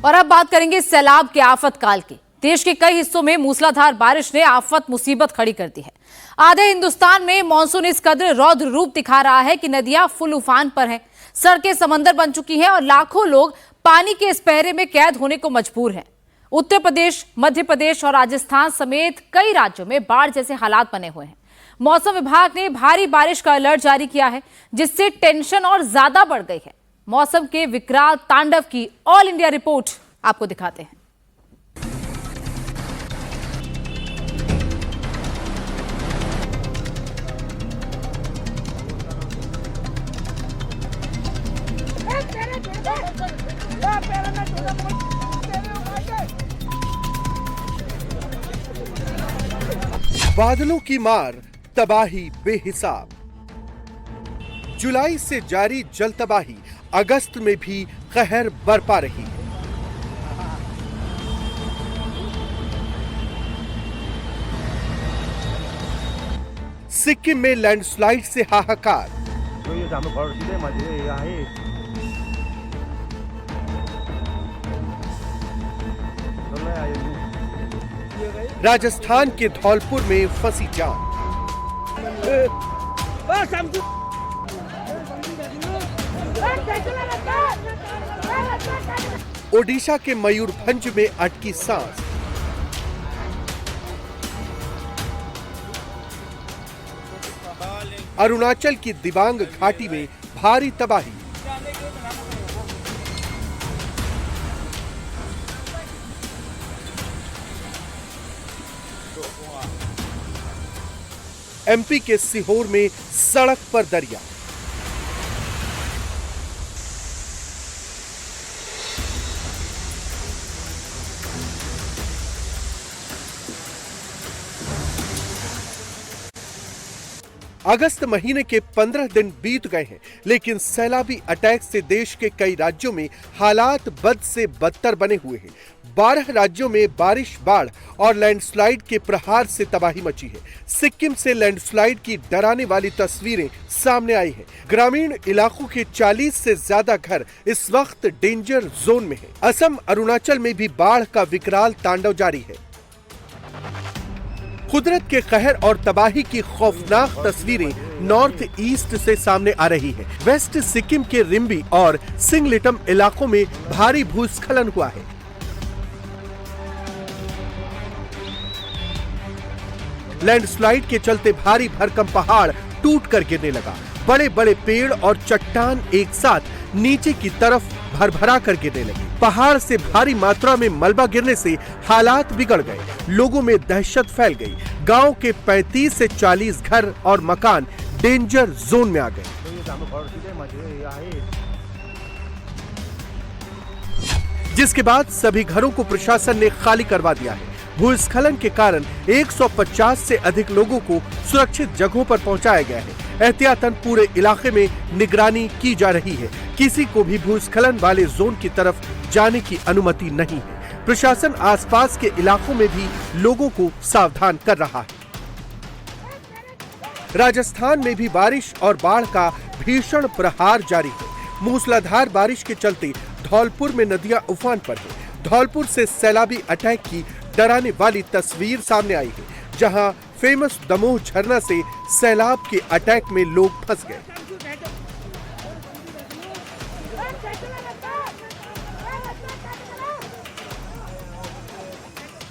और अब बात करेंगे सैलाब के आफतकाल की। देश के कई हिस्सों में मूसलाधार बारिश ने आफत मुसीबत खड़ी कर दी है। आधे हिंदुस्तान में मानसून इस कदर रौद्र रूप दिखा रहा है कि नदियां फुल उफान पर हैं, सड़कें समंदर बन चुकी हैं और लाखों लोग पानी के इस पहरे में कैद होने को मजबूर हैं। उत्तर प्रदेश, मध्य प्रदेश और राजस्थान समेत कई राज्यों में बाढ़ जैसे हालात बने हुए हैं। मौसम विभाग ने भारी बारिश का अलर्ट जारी किया है, जिससे टेंशन और ज्यादा बढ़ गई है। मौसम के विकराल तांडव की ऑल इंडिया रिपोर्ट आपको दिखाते हैं। बादलों की मार, तबाही बेहिसाब। जुलाई से जारी जल तबाही अगस्त में भी कहर बरपा रही है। सिक्किम में लैंडस्लाइड से हाहाकार। राजस्थान के धौलपुर में फंसी जान। ओडिशा के मयूरभंज में अटकी सांस। अरुणाचल की दिबांग घाटी में भारी तबाही। एमपी के सीहोर में सड़क पर दरिया। अगस्त महीने के 15 दिन बीत गए हैं, लेकिन सैलाबी अटैक से देश के कई राज्यों में हालात बद से बदतर बने हुए हैं। 12 राज्यों में बारिश, बाढ़ और लैंडस्लाइड के प्रहार से तबाही मची है। सिक्किम से लैंडस्लाइड की डराने वाली तस्वीरें सामने आई हैं। ग्रामीण इलाकों के 40 से ज्यादा घर इस वक्त डेंजर जोन में हैं। असम, अरुणाचल में भी बाढ़ का विकराल तांडव जारी है। कुदरत के कहर और तबाही की खौफनाक तस्वीरें नॉर्थ ईस्ट से सामने आ रही है। वेस्ट सिक्किम के रिम्बी और सिंगलेटम इलाकों में भारी भूस्खलन हुआ है। लैंडस्लाइड के चलते भारी भरकम पहाड़ टूट कर गिरने लगा। बड़े बड़े पेड़ और चट्टान एक साथ नीचे की तरफ भरभरा कर गिरने लगे। पहाड़ से भारी मात्रा में मलबा गिरने से हालात बिगड़ गए। लोगों में दहशत फैल गई। गांव के 35 से 40 घर और मकान डेंजर जोन में आ गए। जिसके बाद सभी घरों को प्रशासन ने खाली करवा दिया है। भूस्खलन के कारण 150 से अधिक लोगों को सुरक्षित जगहों पर पहुंचाया गया है। एहतियातन पूरे इलाके में निगरानी की जा रही है। किसी को भी भूस्खलन वाले जोन की तरफ जाने की अनुमति नहीं है। प्रशासन आसपास के इलाकों में भी लोगों को सावधान कर रहा है। राजस्थान में भी बारिश और बाढ़ का भीषण प्रहार जारी है। मूसलाधार बारिश के चलते धौलपुर में नदियां उफान पर है। धौलपुर से सैलाबी अटैक की डराने वाली तस्वीर सामने आई है, जहां फेमस दमोह झरना से सैलाब के अटैक में लोग फंस गए।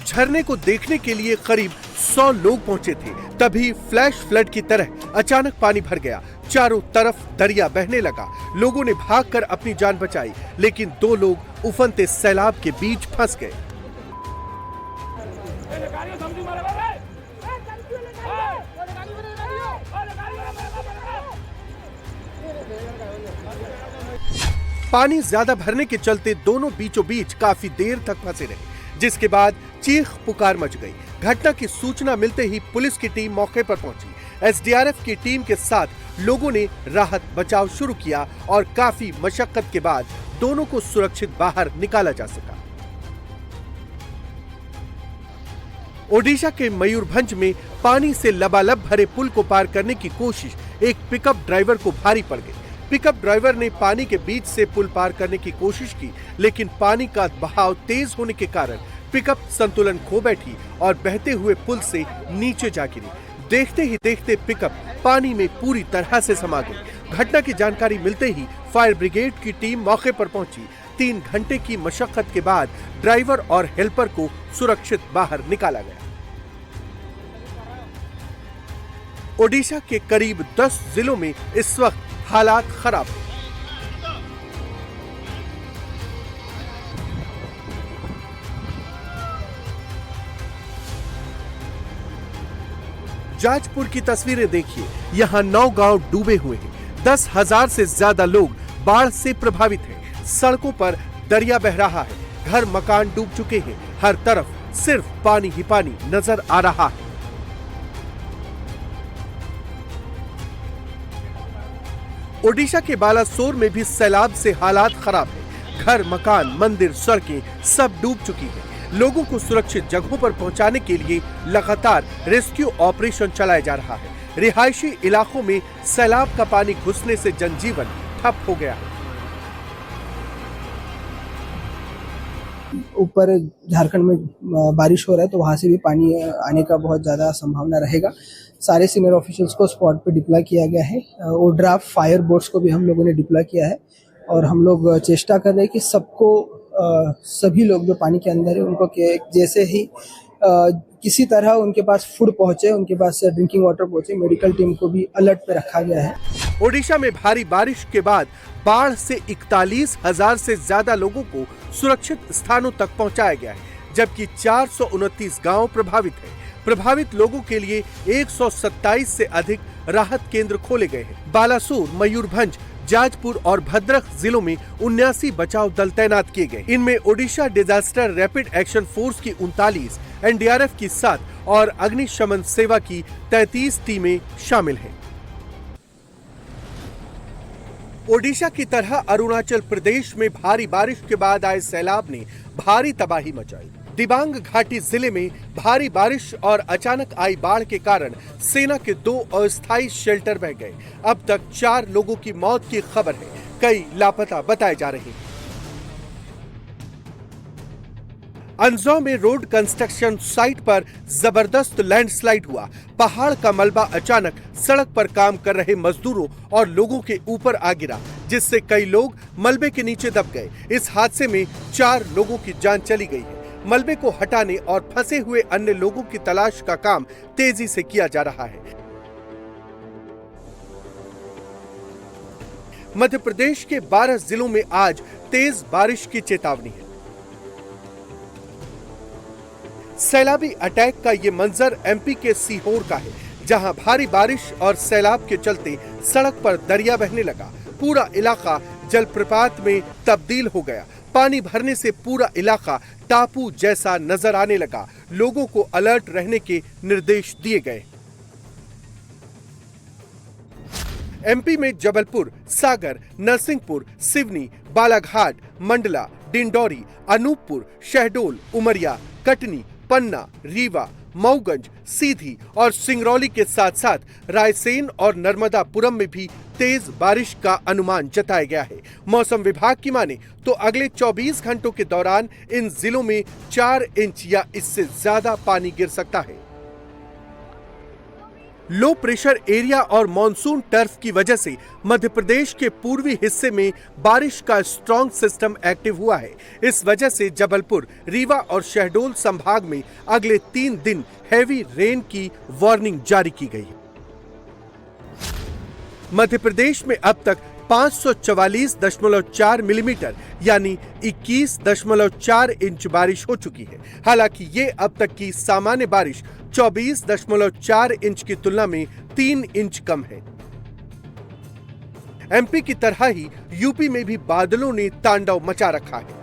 झरने को देखने के लिए करीब 100 लोग पहुंचे थे। तभी फ्लैश फ्लड की तरह अचानक पानी भर गया। चारों तरफ दरिया बहने लगा। लोगों ने भागकर अपनी जान बचाई, लेकिन 2 लोग उफनते सैलाब के बीच फंस गए। पानी ज्यादा भरने के चलते दोनों बीचों बीच काफी देर तक फंसे रहे, जिसके बाद चीख पुकार मच गई। घटना की सूचना मिलते ही पुलिस की टीम मौके पर पहुंची। एसडीआरएफ की टीम के साथ लोगों ने राहत बचाव शुरू किया और काफी मशक्कत के बाद दोनों को सुरक्षित बाहर निकाला जा सका। ओडिशा के मयूरभंज में पानी से लबालब भरे पुल को पार करने की कोशिश एक पिकअप ड्राइवर को भारी पड़ गई। पिकअप ड्राइवर ने पानी के बीच से पुल पार करने की कोशिश की, लेकिन पानी का बहाव तेज होने के कारण पिकअप संतुलन खो बैठी और बहते हुए पुल से नीचे जा गिरी। देखते ही देखते पिकअप पानी में पूरी तरह से समा गई। घटना की जानकारी मिलते ही फायर ब्रिगेड की टीम मौके पर पहुंची। 3 घंटे की मशक्कत के बाद ड्राइवर और हेल्पर को सुरक्षित बाहर निकाला गया। ओडिशा के करीब 10 जिलों में इस वक्त हालात खराब हैं। जाजपुर की तस्वीरें देखिए, यहाँ 9 गांव डूबे हुए हैं। 10,000 से ज्यादा लोग बाढ़ से प्रभावित हैं। सड़कों पर दरिया बह रहा है, घर मकान डूब चुके हैं। हर तरफ सिर्फ पानी ही पानी नजर आ रहा है। ओडिशा के बालासोर में भी सैलाब से हालात खराब है। घर मकान मंदिर सड़कें सब डूब चुकी हैं। लोगों को सुरक्षित जगहों पर पहुंचाने के लिए लगातार रेस्क्यू ऑपरेशन चलाया जा रहा है। रिहायशी इलाकों में सैलाब का पानी घुसने से जनजीवन ठप हो गया है। ऊपर झारखंड में बारिश हो रहा है तो वहां से भी पानी आने का बहुत ज्यादा संभावना रहेगा। सारे सीनियर ऑफिशियल्स को स्पॉट पे डिप्लॉय किया गया है। ओड्राफ फायर बोट्स को भी हम लोगों ने डिप्लॉय किया है और हम लोग चेष्टा कर रहे हैं कि सबको सभी लोग जो पानी के अंदर है उनको जैसे ही किसी तरह उनके पास फूड पहुंचे, उनके पास ड्रिंकिंग वाटर पहुंचे। मेडिकल टीम को भी अलर्ट पे रखा गया है। ओडिशा में भारी बारिश के बाद बाढ़ से 41,000 से ज्यादा लोगों को सुरक्षित स्थानों तक पहुंचाया गया है, जबकि 429 गांव प्रभावित हैं। प्रभावित लोगों के लिए 127 से अधिक राहत केंद्र खोले गए हैं। बालासोर, मयूरभंज, जाजपुर और भद्रक जिलों में 79 बचाव दल तैनात किए गए। इनमें Odisha disaster rapid action force की 39, एनडीआरएफ की 7 और अग्निशमन सेवा की 33 टीमें शामिल हैं। ओडिशा की तरह अरुणाचल प्रदेश में भारी बारिश के बाद आए सैलाब ने भारी तबाही मचाई। दिबांग घाटी जिले में भारी बारिश और अचानक आई बाढ़ के कारण सेना के 2 अस्थायी शेल्टर बह गए। अब तक 4 लोगों की मौत की खबर है, कई लापता बताए जा रहे हैं। अंजौ में रोड कंस्ट्रक्शन साइट पर जबरदस्त लैंडस्लाइड हुआ। पहाड़ का मलबा अचानक सड़क पर काम कर रहे मजदूरों और लोगों के ऊपर आ गिरा, जिससे कई लोग मलबे के नीचे दब गए। इस हादसे में 4 लोगों की जान चली गई है। मलबे को हटाने और फंसे हुए अन्य लोगों की तलाश का काम तेजी से किया जा रहा है। मध्य प्रदेश के 12 जिलों में आज तेज बारिश की चेतावनी है। सैलाबी अटैक का ये मंजर एमपी के सीहोर का है, जहां भारी बारिश और सैलाब के चलते सड़क पर दरिया बहने लगा। पूरा इलाका जलप्रपात में तब्दील हो गया। पानी भरने से पूरा इलाका टापू जैसा नजर आने लगा। लोगों को अलर्ट रहने के निर्देश दिए गए। एमपी में जबलपुर, सागर, नरसिंहपुर, सिवनी, बालाघाट, मंडला, डिंडौरी, अनूपपुर, शहडोल, उमरिया, कटनी, पन्ना, रीवा, मऊगंज, सीधी और सिंगरौली के साथ साथ रायसेन और नर्मदापुरम में भी तेज बारिश का अनुमान जताया गया है। मौसम विभाग की माने तो अगले 24 घंटों के दौरान इन जिलों में 4 इंच या इससे ज्यादा पानी गिर सकता है। लो प्रेशर एरिया और मॉनसून टर्फ की वजह से मध्य प्रदेश के पूर्वी हिस्से में बारिश का स्ट्रॉन्ग सिस्टम एक्टिव हुआ है। इस वजह से जबलपुर, रीवा और शहडोल संभाग में अगले 3 दिन हैवी रेन की वार्निंग जारी की गई है। मध्य प्रदेश में अब तक 544.4 मिलीमीटर यानी 21.4 इंच बारिश हो चुकी है। हालांकि ये अब तक की सामान्य बारिश 24.4 इंच की तुलना में 3 इंच कम है। एमपी की तरह ही यूपी में भी बादलों ने तांडव मचा रखा है।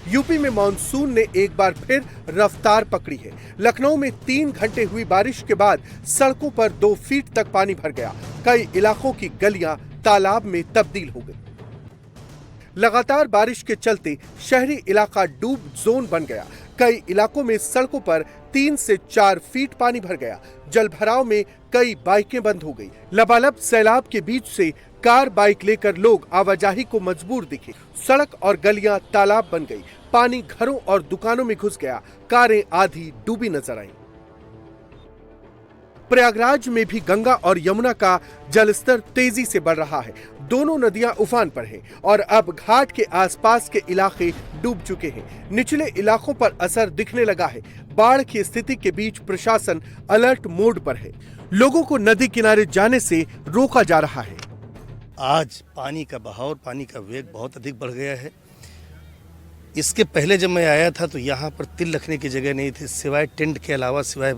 यूपी में मॉनसून ने एक बार फिर रफ्तार पकड़ी है। लखनऊ में 3 घंटे हुई बारिश के बाद सड़कों पर 2 फीट तक पानी भर गया। कई इलाकों की गलियां तालाब में तब्दील हो गई। लगातार बारिश के चलते शहरी इलाका डूब जोन बन गया। कई इलाकों में सड़कों पर 3 से 4 फीट पानी भर गया। जल भराव में कई बाइकें बंद हो गई। लबालब सैलाब के बीच से कार बाइक लेकर लोग आवाजाही को मजबूर दिखे। सड़क और गलियां तालाब बन गई। पानी घरों और दुकानों में घुस गया। कारें आधी डूबी नजर आईं। प्रयागराज में भी गंगा और यमुना का जलस्तर तेजी से बढ़ रहा है। दोनों नदियां उफान पर हैं और अब घाट के आसपास के इलाके डूब चुके हैं। निचले इलाकों पर असर दिखने लगा है। बाढ़ की स्थिति के बीच प्रशासन अलर्ट मोड पर है। लोगों को नदी किनारे जाने से रोका जा रहा है। आज पानी का बहाव, पानी का वेग बहुत अधिक बढ़ गया है। इसके पहले जब मैं आया था तो यहाँ पर तिल रखने की जगह नहीं थी। सिवाय टेंट के अलावा, सिवाय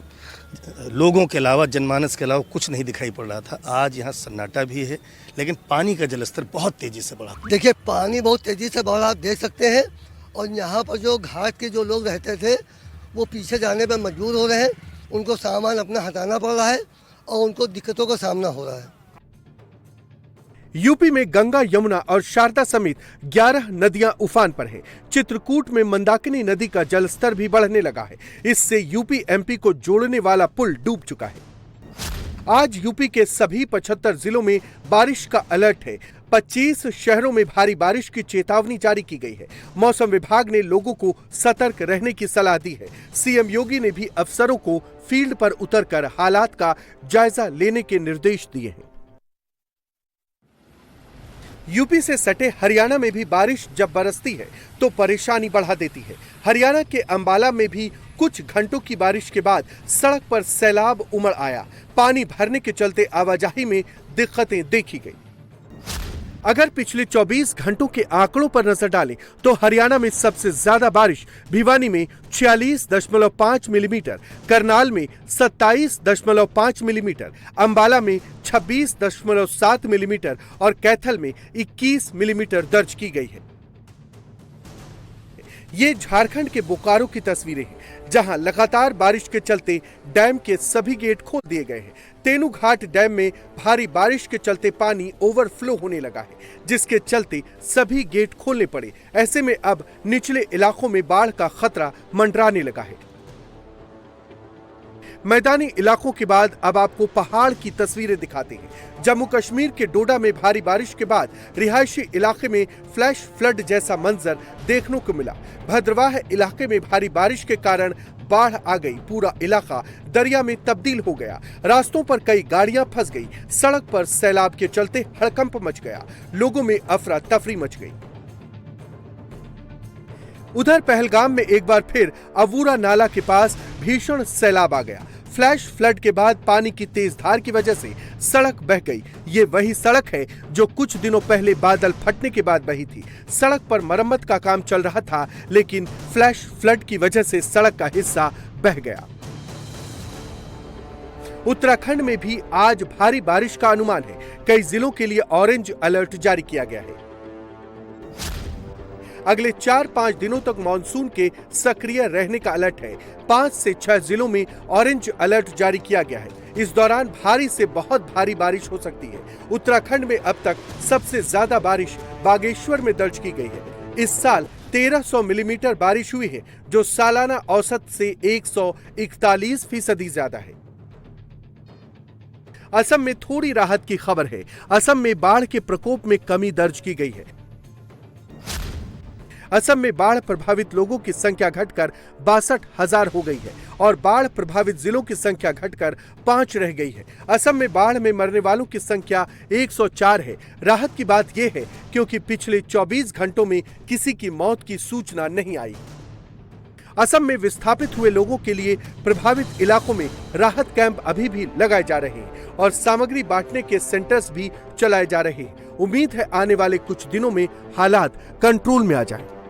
लोगों के अलावा, जनमानस के अलावा कुछ नहीं दिखाई पड़ रहा था। आज यहाँ सन्नाटा भी है, लेकिन पानी का जलस्तर बहुत तेजी से बढ़ा। देखिए, पानी बहुत तेजी से बढ़ा, आप देख सकते हैं। और यहाँ पर जो घाट के जो लोग रहते थे वो पीछे जाने पर मजबूर हो रहे हैं। उनको सामान अपना हटाना पड़ रहा है और उनको दिक्कतों का सामना हो रहा है। यूपी में गंगा, यमुना और शारदा समेत 11 नदियां उफान पर हैं। चित्रकूट में मंदाकिनी नदी का जलस्तर भी बढ़ने लगा है। इससे यूपी एमपी को जोड़ने वाला पुल डूब चुका है। आज यूपी के सभी 75 जिलों में बारिश का अलर्ट है। 25 शहरों में भारी बारिश की चेतावनी जारी की गई है। मौसम विभाग ने लोगों को सतर्क रहने की सलाह दी है। सीएम योगी ने भी अफसरों को फील्ड पर उतरकर हालात का जायजा लेने के निर्देश दिए हैं। यूपी से सटे हरियाणा में भी बारिश जब बरसती है तो परेशानी बढ़ा देती है। हरियाणा के अंबाला में भी कुछ घंटों की बारिश के बाद सड़क पर सैलाब उमड़ आया। पानी भरने के चलते आवाजाही में दिक्कतें देखी गई। अगर पिछले 24 घंटों के आंकड़ों पर नजर डालें तो हरियाणा में सबसे ज्यादा बारिश भिवानी में 46.5 मिलीमीटर, करनाल में 27.5 मिलीमीटर, अंबाला में 26.7 मिलीमीटर और कैथल में 21 मिलीमीटर दर्ज की गई है। ये झारखंड के बोकारो की तस्वीरें हैं, जहां लगातार बारिश के चलते डैम के सभी गेट खोल दिए गए हैं। तेनूघाट डैम में भारी बारिश के चलते पानी ओवरफ्लो होने लगा है, जिसके चलते सभी गेट खोलने पड़े। ऐसे में अब निचले इलाकों में बाढ़ का खतरा मंडराने लगा है। मैदानी इलाकों के बाद अब आपको पहाड़ की तस्वीरें दिखाते हैं। जम्मू कश्मीर के डोडा में भारी बारिश के बाद रिहायशी इलाके में फ्लैश फ्लड जैसा मंजर देखने को मिला। भद्रवाह इलाके में भारी बारिश के कारण बाढ़ आ गई। पूरा इलाका दरिया में तब्दील हो गया। रास्तों पर कई गाड़ियां फंस गई। सड़क पर सैलाब के चलते हड़कंप मच गया। लोगों में अफरा तफरी मच गई। उधर पहलगाम में एक बार फिर अवूरा नाला के पास भीषण सैलाब आ गया। फ्लैश फ्लड के बाद पानी की तेज धार की वजह से सड़क बह गई। ये वही सड़क है जो कुछ दिनों पहले बादल फटने के बाद बही थी। सड़क पर मरम्मत का काम चल रहा था, लेकिन फ्लैश फ्लड की वजह से सड़क का हिस्सा बह गया। उत्तराखंड में भी आज भारी बारिश का अनुमान है। कई जिलों के लिए ऑरेंज अलर्ट जारी किया गया है। अगले 4-5 दिनों तक मानसून के सक्रिय रहने का अलर्ट है। 5 से 6 जिलों में ऑरेंज अलर्ट जारी किया गया है। इस दौरान भारी से बहुत भारी बारिश हो सकती है। उत्तराखंड में अब तक सबसे ज्यादा बारिश बागेश्वर में दर्ज की गई है। इस साल 1300 मिलीमीटर बारिश हुई है, जो सालाना औसत से 141% ज्यादा है। असम में थोड़ी राहत की खबर है। असम में बाढ़ के प्रकोप में कमी दर्ज की गई है। असम में बाढ़ प्रभावित लोगों की संख्या घटकर 62,000 हो गई है और बाढ़ प्रभावित जिलों की संख्या घटकर 5 रह गई है। असम में बाढ़ में मरने वालों की संख्या 104 है। राहत की बात यह है क्योंकि पिछले 24 घंटों में किसी की मौत की सूचना नहीं आई। असम में विस्थापित हुए लोगों के लिए प्रभावित इलाकों में राहत कैंप अभी भी लगाए जा रहे हैं और सामग्री बांटने के सेंटर्स भी चलाए जा रहे हैं। उम्मीद है आने वाले कुछ दिनों में हालात कंट्रोल में आ जाएं।